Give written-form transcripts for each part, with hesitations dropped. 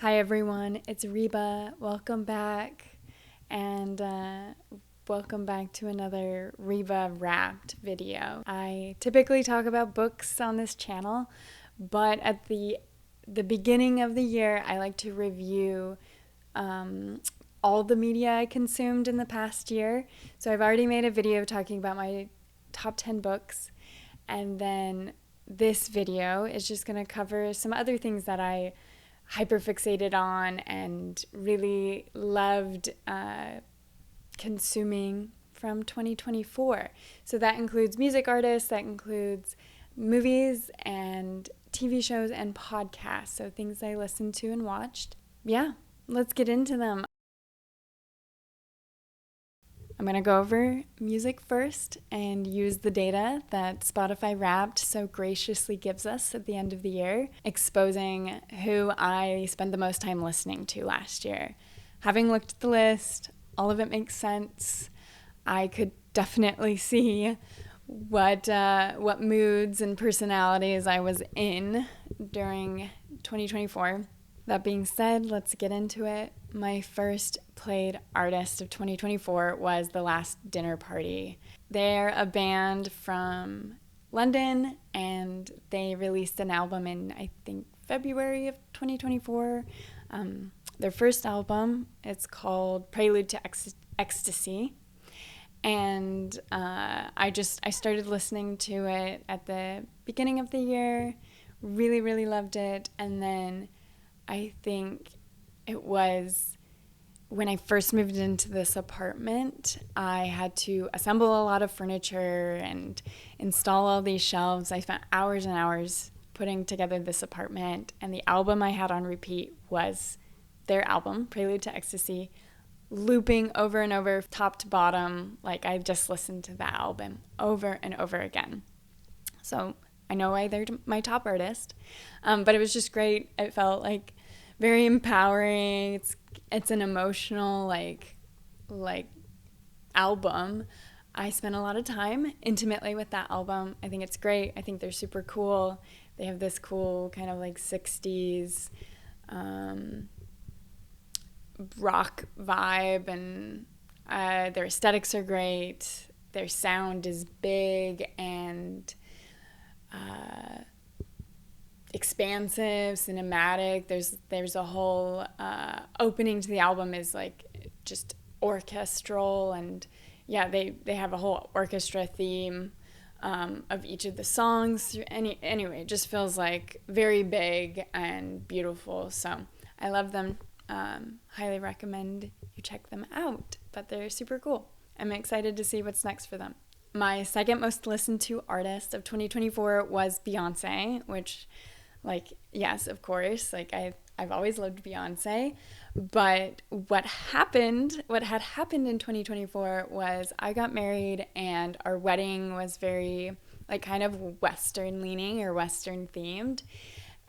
Hi everyone, it's Reba. Welcome back, and welcome back to another Reba Wrapped video. I typically talk about books on this channel, but at the beginning of the year, I like to review all the media I consumed in the past year. So I've already made a video talking about my top 10 books, and then this video is just going to cover some other things that I hyperfixated on and really loved consuming from 2024. So that includes music artists, that includes movies and TV shows and podcasts. So things I listened to and watched. Yeah, let's get into them. I'm going to go over music first and use the data that Spotify Wrapped so graciously gives us at the end of the year, exposing who I spent the most time listening to last year. Having looked at the list, all of it makes sense. I could definitely see what moods and personalities I was in during 2024. That being said, let's get into it. My first played artist of 2024 was The Last Dinner Party. They're a band from London, and they released an album in, I think, February of 2024. Their first album, it's called Prelude to Ecstasy. And I started listening to it at the beginning of the year, really, really loved it. And then I think it was when I first moved into this apartment, I had to assemble a lot of furniture and install all these shelves. I spent hours and hours putting together this apartment, and the album I had on repeat was their album, Prelude to Ecstasy, looping over and over, top to bottom. Like, I just listened to that album over and over again. So I know why they're my top artist, but it was just great. It felt like very empowering. It's an emotional like album. I spent a lot of time intimately with that album. I think it's great. I think they're super cool. They have this cool kind of like 60s rock vibe, and their aesthetics are great. Their sound is big and expansive, cinematic. There's a whole opening to the album is like just orchestral, and yeah, they have a whole orchestra theme of each of the songs. Anyway, it just feels like very big and beautiful. So I love them. Highly recommend you check them out. But they're super cool. I'm excited to see what's next for them. My second most listened to artist of 2024 was Beyonce, which, like, yes, of course, like I've always loved Beyonce, but what had happened in 2024 was I got married, and our wedding was very like kind of Western leaning or Western themed.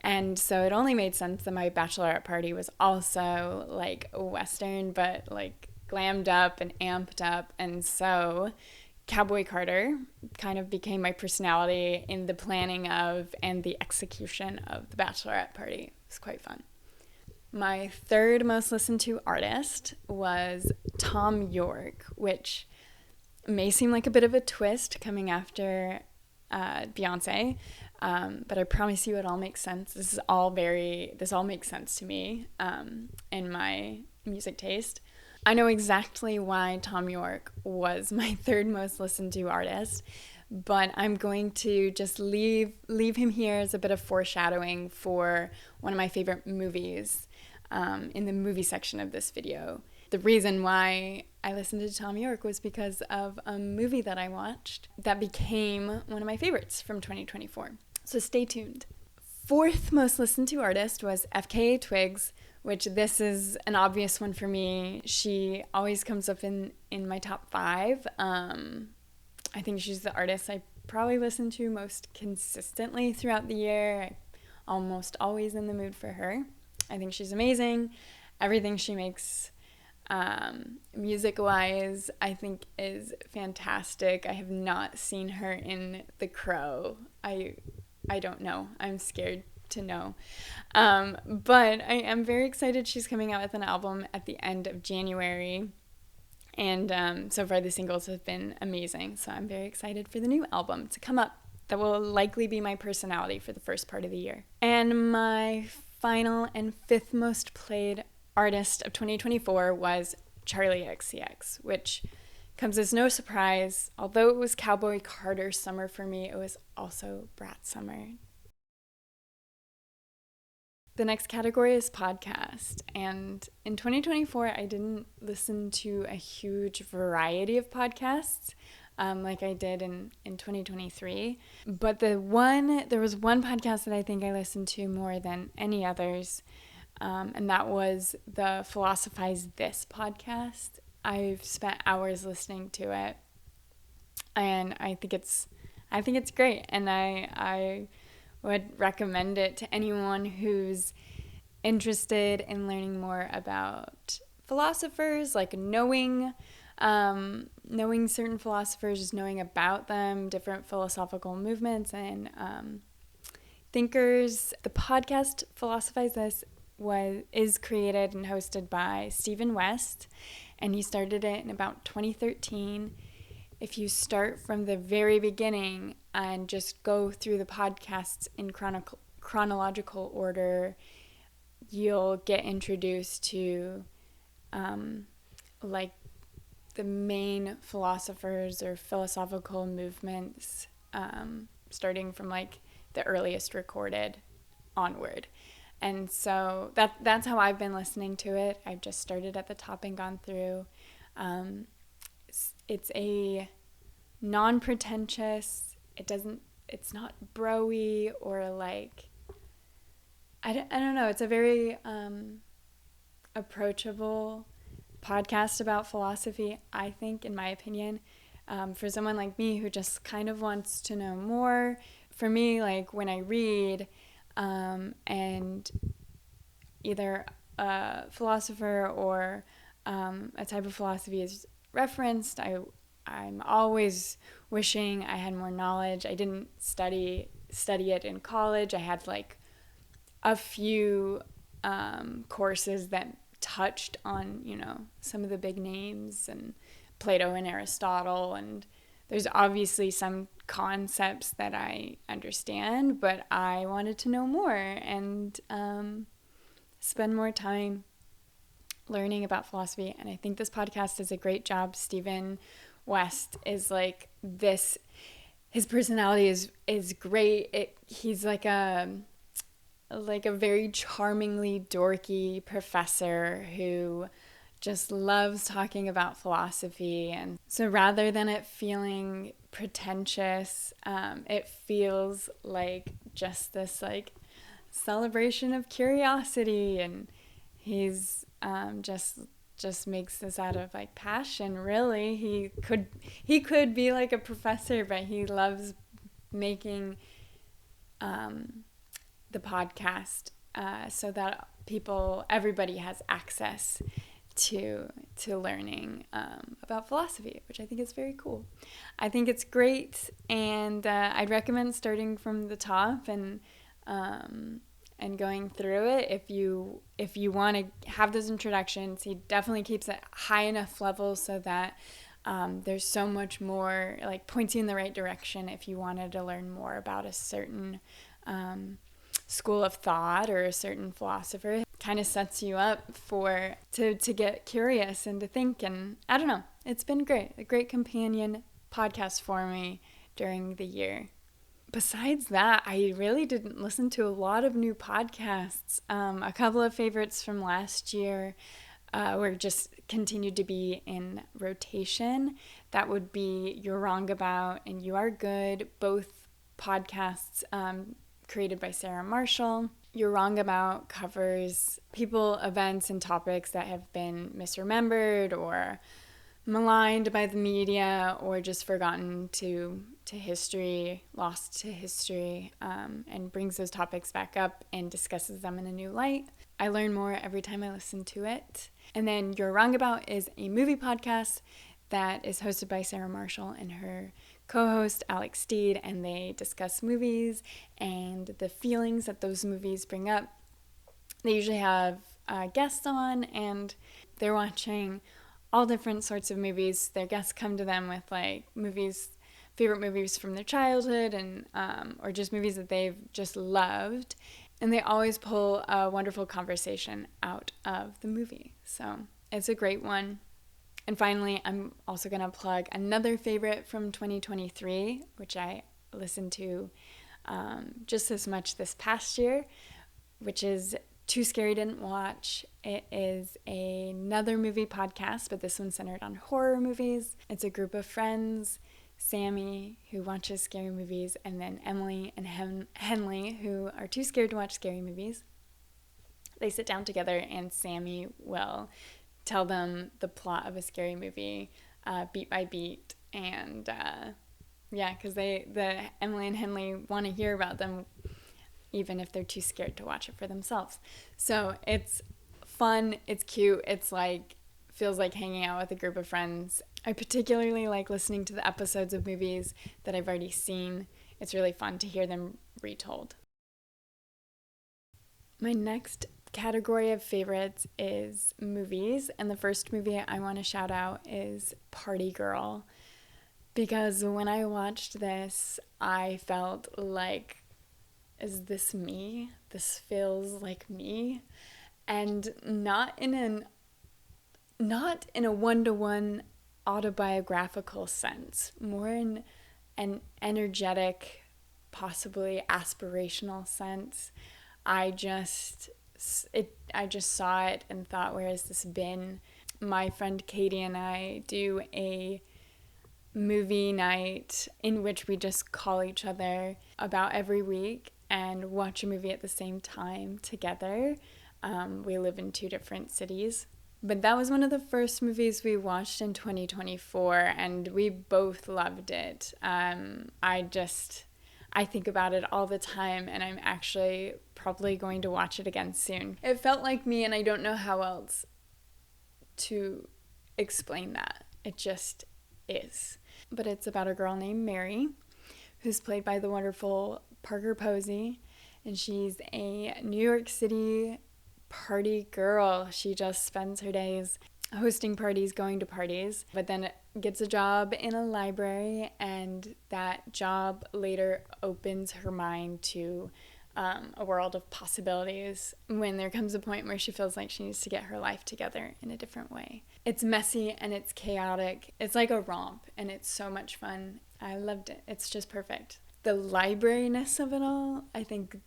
And so it only made sense that my bachelorette party was also like Western, but like glammed up and amped up. And so Cowboy Carter kind of became my personality in the planning of and the execution of the bachelorette party. It was quite fun. My third most listened to artist was Tom York, which may seem like a bit of a twist coming after Beyonce, but I promise you it all makes sense. This all makes sense to me in my music taste. I know exactly why Tom York was my third most listened to artist, but I'm going to just leave him here as a bit of foreshadowing for one of my favorite movies in the movie section of this video. The reason why I listened to Tom York was because of a movie that I watched that became one of my favorites from 2024. So stay tuned. Fourth most listened to artist was FKA Twigs, which this is an obvious one for me. She always comes up in my top 5. I think she's the artist I probably listen to most consistently throughout the year. I'm almost always in the mood for her. I think she's amazing. Everything she makes music-wise, I think is fantastic. I have not seen her in The Crow. I don't know. I'm scared to know. But I am very excited. She's coming out with an album at the end of January. And so far the singles have been amazing. So I'm very excited for the new album to come up. That will likely be my personality for the first part of the year. And my final and fifth most played artist of 2024 was Charlie XCX, which comes as no surprise. Although it was Cowboy Carter summer for me, it was also Brat summer. The next category is podcast. And in 2024, I didn't listen to a huge variety of podcasts like I did in 2023. But there was one podcast that I think I listened to more than any others, and that was the Philosophize This podcast. I've spent hours listening to it, and I think it's great, and I would recommend it to anyone who's interested in learning more about philosophers, like knowing certain philosophers, just knowing about them, different philosophical movements and thinkers. The podcast Philosophize This is created and hosted by Stephen West, and he started it in about 2013. If you start from the very beginning and just go through the podcasts in chronological order, you'll get introduced to like the main philosophers or philosophical movements, starting from like the earliest recorded onward. And so that's how I've been listening to it. I've just started at the top and gone through. It's a non-pretentious, it's not bro-y or like, I don't know, it's a very approachable podcast about philosophy, I think, in my opinion, for someone like me who just kind of wants to know more. For me, like when I read and either a philosopher or a type of philosophy is referenced, I'm always wishing I had more knowledge. I didn't study it in college. I had like a few courses that touched on, some of the big names and Plato and Aristotle, and there's obviously some concepts that I understand, but I wanted to know more and spend more time learning about philosophy. And I think this podcast does a great job. Stephen West is like this. His personality is great. He's like a very charmingly dorky professor who just loves talking about philosophy. And so rather than it feeling pretentious, it feels like just this like celebration of curiosity. And he's just makes this out of like passion, really. He could be like a professor, but he loves making the podcast so that everybody has access to learning about philosophy, which I think is very cool. I think it's great, and I'd recommend starting from the top and going through it. If you want to have those introductions, he definitely keeps it high enough level so that there's so much more, like points you in the right direction if you wanted to learn more about a certain school of thought or a certain philosopher. Kind of sets you up to get curious and to think, and I don't know, it's been a great companion podcast for me during the year. Besides that, I really didn't listen to a lot of new podcasts. A couple of favorites from last year were just continued to be in rotation. That would be You're Wrong About and You Are Good, both podcasts created by Sarah Marshall. You're Wrong About covers people, events, and topics that have been misremembered or maligned by the media or just forgotten to history, lost to history, and brings those topics back up and discusses them in a new light. I learn more every time I listen to it. And then You're Wrong About is a movie podcast that is hosted by Sarah Marshall and her co-host Alex Steed, and they discuss movies and the feelings that those movies bring up. They usually have guests on, and they're watching all different sorts of movies. Their guests come to them with like favorite movies from their childhood, and or just movies that they've just loved, and they always pull a wonderful conversation out of the movie. So it's a great one. And finally, I'm also going to plug another favorite from 2023, which I listened to just as much this past year, which is Too Scary Didn't Watch. It is another movie podcast, but this one's centered on horror movies. It's a group of friends, Sammy, who watches scary movies, and then Emily and Henley, who are too scared to watch scary movies. They sit down together, and Sammy will tell them the plot of a scary movie beat by beat, and because the Emily and Henley want to hear about them even if they're too scared to watch it for themselves. So it's fun, it's cute, it's like feels like hanging out with a group of friends. I particularly like listening to the episodes of movies that I've already seen. It's really fun to hear them retold. My next category of favorites is movies, and the first movie I want to shout out is Party Girl, because when I watched this, I felt like, is this me? This feels like me, and not in a one-to-one autobiographical sense, more in an energetic, possibly aspirational sense. I just saw it and thought, where has this been? My friend Katie and I do a movie night in which we just call each other about every week and watch a movie at the same time together. We live in 2 different cities. But that was one of the first movies we watched in 2024, and we both loved it. I think about it all the time, and I'm actually probably going to watch it again soon. It felt like me, and I don't know how else to explain that. It just is. But it's about a girl named Mary, who's played by the wonderful Parker Posey, and she's a New York City party girl. She just spends her days hosting parties, going to parties, but then gets a job in a library, and that job later opens her mind to a world of possibilities when there comes a point where she feels like she needs to get her life together in a different way. It's messy and it's chaotic. It's like a romp, and it's so much fun. I loved it. It's just perfect. The library-ness of it all, I think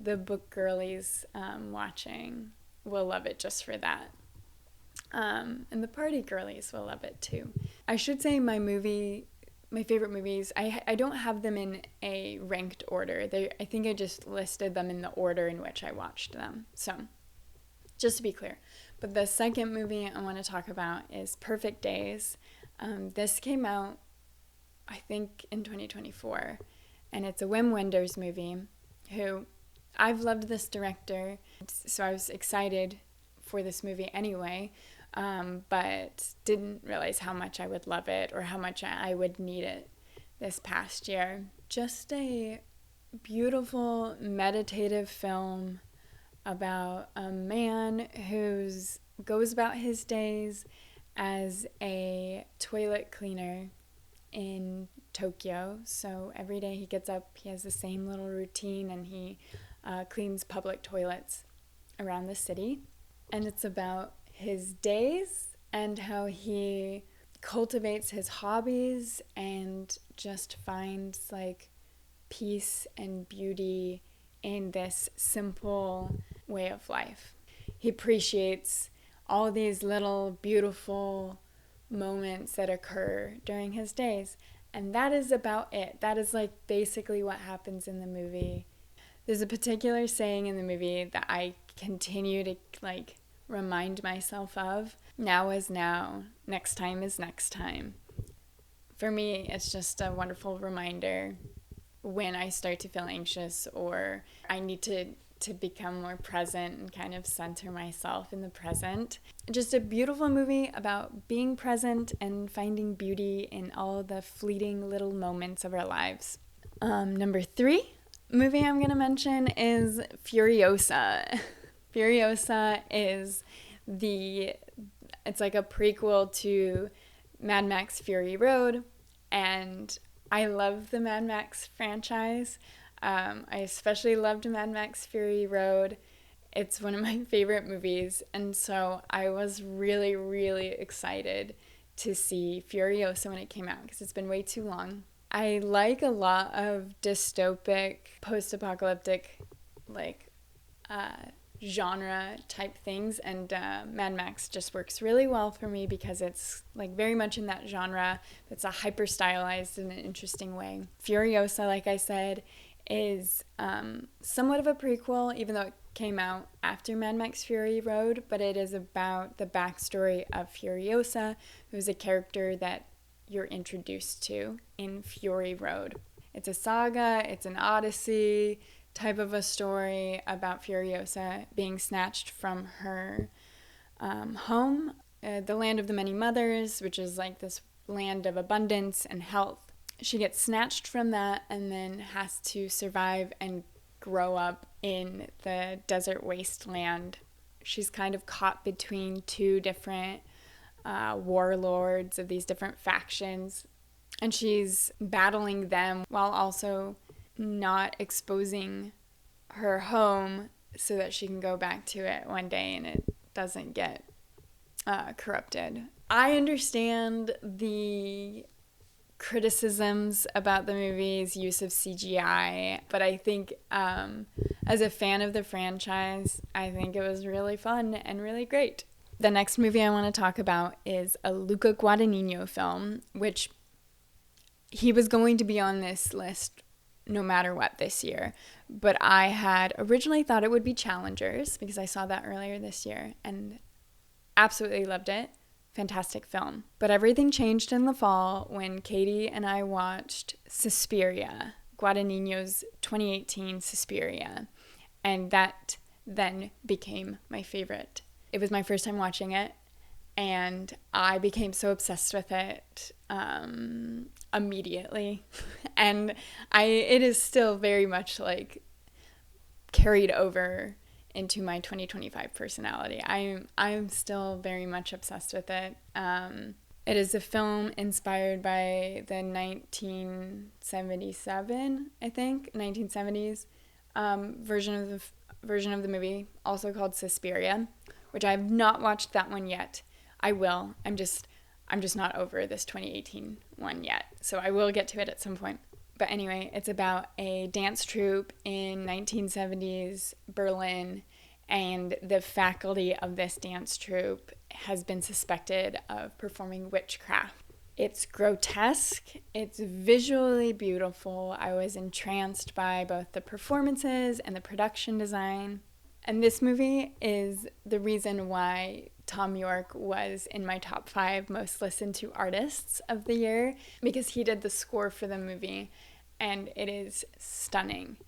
the book girlies watching will love it just for that. And the party girlies will love it too. I should say my favorite movies, I don't have them in a ranked order. I think I just listed them in the order in which I watched them. So, just to be clear. But the second movie I want to talk about is Perfect Days. This came out, I think, in 2024. And it's a Wim Wenders movie, who I've loved this director, so I was excited for this movie anyway, but didn't realize how much I would love it or how much I would need it this past year. Just a beautiful, meditative film about a man who goes about his days as a toilet cleaner in Tokyo. So every day he gets up, he has the same little routine, and he cleans public toilets around the city. And it's about his days and how he cultivates his hobbies and just finds like peace and beauty in this simple way of life. He appreciates all these little beautiful moments that occur during his days, and that is about it. That is like basically what happens in the movie. There's a particular saying in the movie that I continue to like remind myself of. Now is now, next time is next time. For me, it's just a wonderful reminder when I start to feel anxious or I need to to become more present and kind of center myself in the present. Just a beautiful movie about being present and finding beauty in all the fleeting little moments of our lives. Number 3 movie I'm going to mention is Furiosa. Furiosa is it's like a prequel to Mad Max Fury Road, and I love the Mad Max franchise. I especially loved Mad Max Fury Road. It's one of my favorite movies, and so I was really, really excited to see Furiosa when it came out because it's been way too long. I like a lot of dystopic, post-apocalyptic, genre type things, and Mad Max just works really well for me because it's like very much in that genre. It's a hyper stylized in an interesting way. Furiosa, like I said, is somewhat of a prequel, even though it came out after Mad Max Fury Road, but it is about the backstory of Furiosa, who's a character that you're introduced to in Fury Road. It's a saga, it's an odyssey type of a story about Furiosa being snatched from her home, the land of the many mothers, which is like this land of abundance and health. She gets snatched from that and then has to survive and grow up in the desert wasteland. She's kind of caught between two different warlords of these different factions, and she's battling them while also not exposing her home so that she can go back to it one day and it doesn't get corrupted. I understand the criticisms about the movie's use of CGI, but I think as a fan of the franchise, I think it was really fun and really great. The next movie I want to talk about is a Luca Guadagnino film, which he was going to be on this list no matter what this year, but I had originally thought it would be Challengers because I saw that earlier this year and absolutely loved it. Fantastic film. But everything changed in the fall when Katie and I watched Suspiria, Guadagnino's 2018 Suspiria, and that then became my favorite. It was my first time watching it, and I became so obsessed with it immediately. And it is still very much like carried over into my 2025 personality. I'm still very much obsessed with it. It is a film inspired by the 1977, I think, 1970s version of the movie, also called Suspiria, which I have not watched that one yet. I will. I'm just not over this 2018 one yet, so I will get to it at some point. But anyway, it's about a dance troupe in 1970s Berlin, and the faculty of this dance troupe has been suspected of performing witchcraft. It's grotesque, it's visually beautiful. I was entranced by both the performances and the production design. And this movie is the reason why Tom York was in my top 5 most listened to artists of the year, because he did the score for the movie, and it is stunning.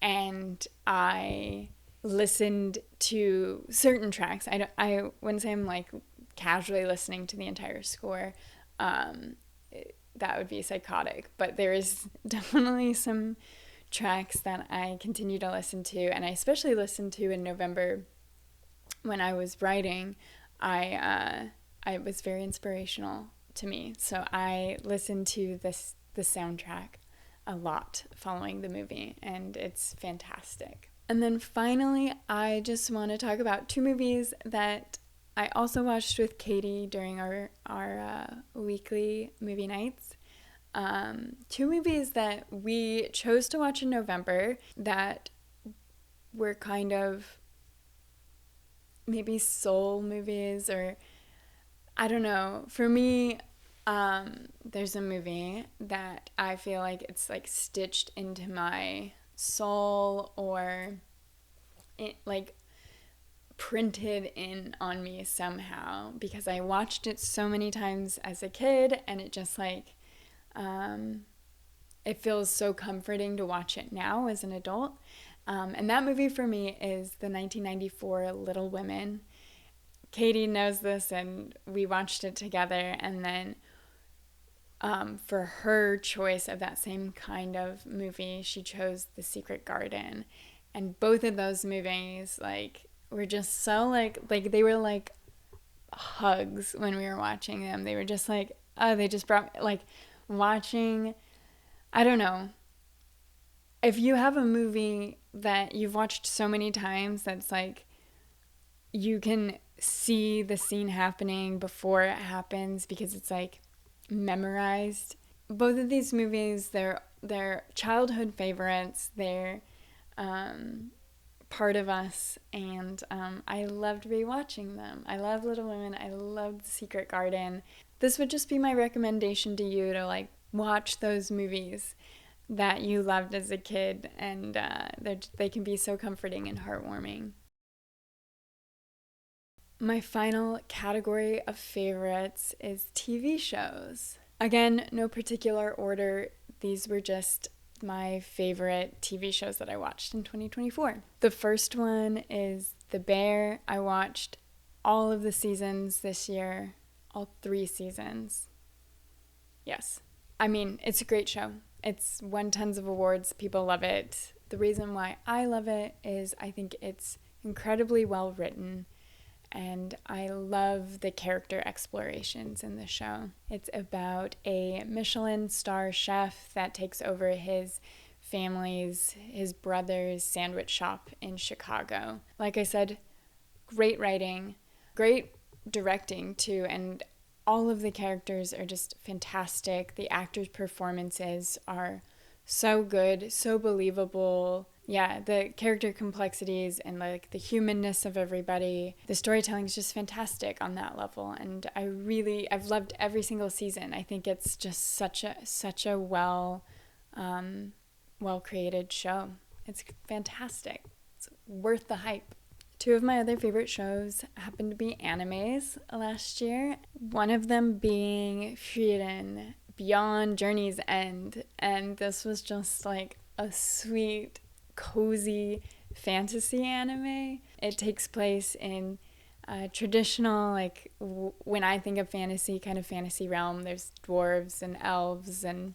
And I listened to certain tracks. I wouldn't say I'm like casually listening to the entire score. That would be psychotic, but there is definitely some tracks that I continue to listen to, and I especially listened to in November when I was writing. I was very inspirational to me, so I listened to the soundtrack a lot following the movie, and it's fantastic. And then finally, I just want to talk about 2 movies that I also watched with Katie during our weekly movie nights. 2 movies that we chose to watch in November that were kind of maybe soul movies, or I don't know. For me, there's a movie that I feel like it's like stitched into my soul, or it like printed in on me somehow, because I watched it so many times as a kid, and it just like it feels so comforting to watch it now as an adult. And that movie for me is the 1994 Little Women. Katie knows this, and we watched it together. And then for her choice of that same kind of movie, she chose The Secret Garden. And both of those movies, like, were just so, like they were like hugs when we were watching them. They were just like, oh, they just brought, like, watching, I don't know. If you have a movie that you've watched so many times that's like, you can see the scene happening before it happens because it's like memorized. Both of these movies, they're childhood favorites. They're part of us, and I loved rewatching them. I love Little Women. I love The Secret Garden. This would just be my recommendation to you to like watch those movies that you loved as a kid, and they can be so comforting and heartwarming. My final category of favorites is TV shows. Again, no particular order. These were just my favorite TV shows that I watched in 2024. The first one is The Bear. I watched all of the seasons this year, all 3 seasons. Yes. I mean, it's a great show. It's won tons of awards. People love it. The reason why I love it is I think it's incredibly well written, and I love the character explorations in the show. It's about a Michelin star chef that takes over his his brother's sandwich shop in Chicago. Like I said, great writing, great directing too, and all of the characters are just fantastic. The actors' performances are so good, so believable. Yeah, the character complexities and like the humanness of everybody. The storytelling is just fantastic on that level, and I've loved every single season. I think it's just such a well created show. It's fantastic. It's worth the hype. 2 of my other favorite shows happened to be animes last year. One of them being Frieren, Beyond Journey's End. And this was just like a sweet, cozy fantasy anime. It takes place in traditional, like, when I think of fantasy, kind of fantasy realm. There's dwarves and elves and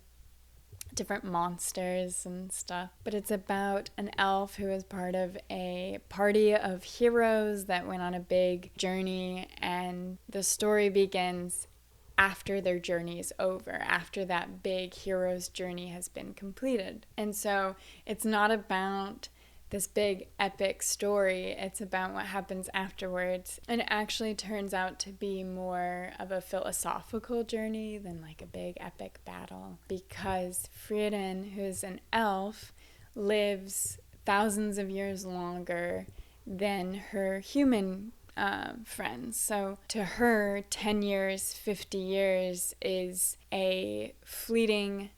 different monsters and stuff. But it's about an elf who is part of a party of heroes that went on a big journey, and the story begins after their journey is over, after that big hero's journey has been completed. And so it's not about this big epic story, it's about what happens afterwards. And it actually turns out to be more of a philosophical journey than like a big epic battle, because Frieren, who's an elf, lives thousands of years longer than her human friends. So to her, 10 years, 50 years is a fleeting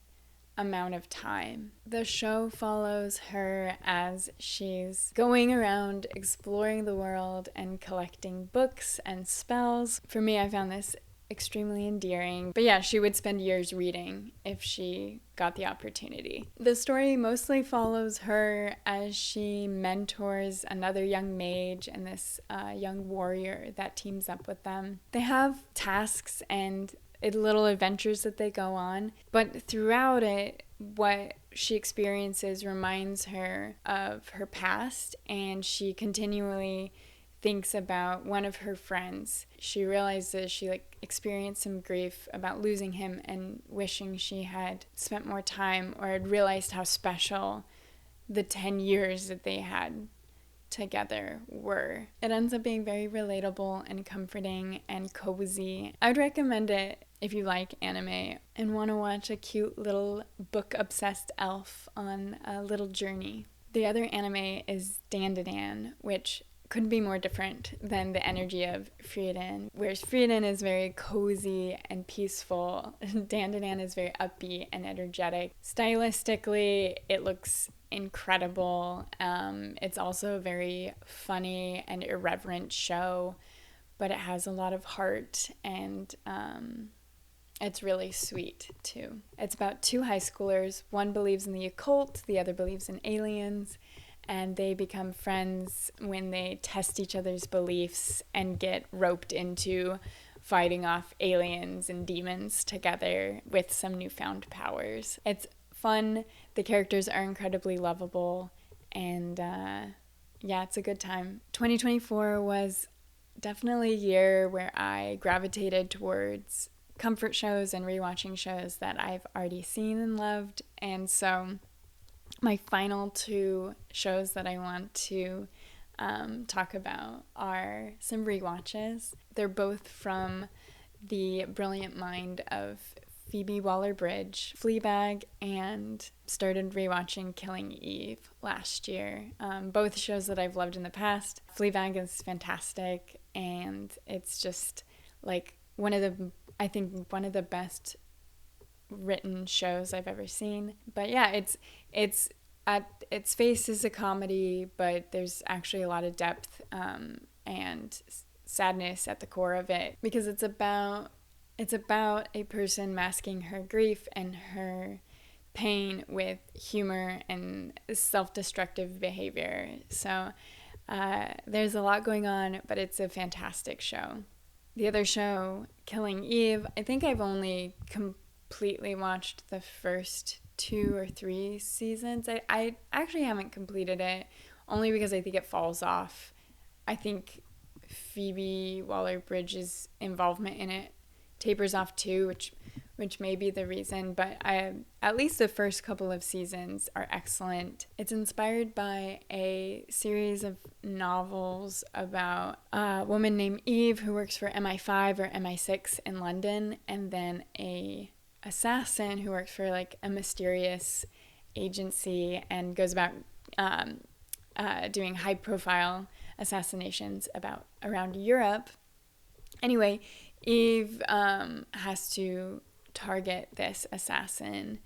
amount of time. The show follows her as she's going around exploring the world and collecting books and spells. For me, I found this extremely endearing. But yeah, she would spend years reading if she got the opportunity. The story mostly follows her as she mentors another young mage and this young warrior that teams up with them. They have tasks and little adventures that they go on, but throughout it, what she experiences reminds her of her past, and she continually thinks about one of her friends. She realizes she experienced some grief about losing him and wishing she had spent more time or had realized how special the 10 years that they had together were. It ends up being very relatable and comforting and cozy. I'd recommend it if you like anime and want to watch a cute little book-obsessed elf on a little journey. The other anime is Dandadan, which couldn't be more different than the energy of Frieren. Whereas Frieren is very cozy and peaceful, Dandadan is very upbeat and energetic. Stylistically, it looks incredible. It's also a very funny and irreverent show, but it has a lot of heart, and it's really sweet too. It's about 2 high schoolers. One believes in the occult, the other believes in aliens, and they become friends when they test each other's beliefs and get roped into fighting off aliens and demons together with some newfound powers. It's fun. The characters are incredibly lovable, and yeah, it's a good time. 2024 was definitely a year where I gravitated towards comfort shows and rewatching shows that I've already seen and loved. And so my final two shows that I want to talk about are some rewatches. They're both from the brilliant mind of Phoebe Waller-Bridge, Fleabag, and started rewatching Killing Eve last year. Both shows that I've loved in the past. Fleabag is fantastic, and it's just like one of the best written shows I've ever seen. But yeah, it's at its face is a comedy, but there's actually a lot of depth and sadness at the core of it, because it's about a person masking her grief and her pain with humor and self-destructive behavior. So there's a lot going on, but it's a fantastic show. The other show, Killing Eve, I think I've only completely watched the first 2 or 3 seasons. I actually haven't completed it, only because I think it falls off. I think Phoebe Waller-Bridge's involvement in it tapers off too, which may be the reason, but at least the first couple of seasons are excellent. It's inspired by a series of novels about a woman named Eve who works for MI5 or MI6 in London, and then a assassin who works for like a mysterious agency and goes about doing high profile assassinations around Europe. Anyway, Eve has to target this assassin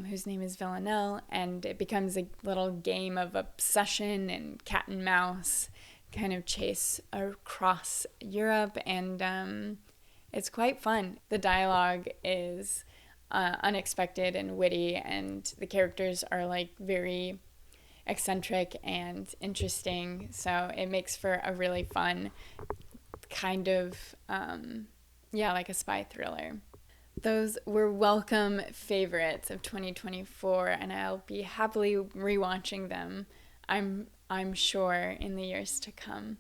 whose name is Villanelle, and it becomes a little game of obsession and cat and mouse kind of chase across Europe, and it's quite fun. The dialogue is unexpected and witty, and the characters are like very eccentric and interesting, so it makes for a really fun kind of like a spy thriller. Those were welcome favorites of 2024, and I'll be happily rewatching them, I'm sure, in the years to come.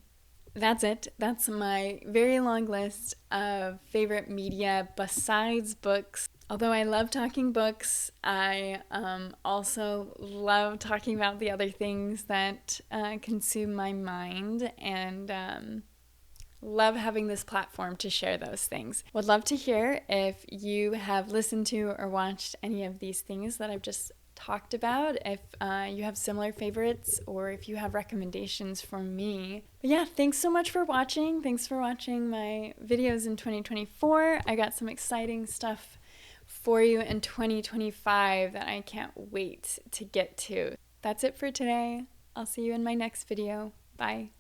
That's it. That's my very long list of favorite media besides books. Although I love talking books, I also love talking about the other things that consume my mind, and love having this platform to share those things. Would love to hear if you have listened to or watched any of these things that I've just talked about, if you have similar favorites, or if you have recommendations for me. But yeah, thanks so much for watching. Thanks for watching my videos in 2024. I got some exciting stuff for you in 2025 that I can't wait to get to. That's it for today. I'll see you in my next video. Bye.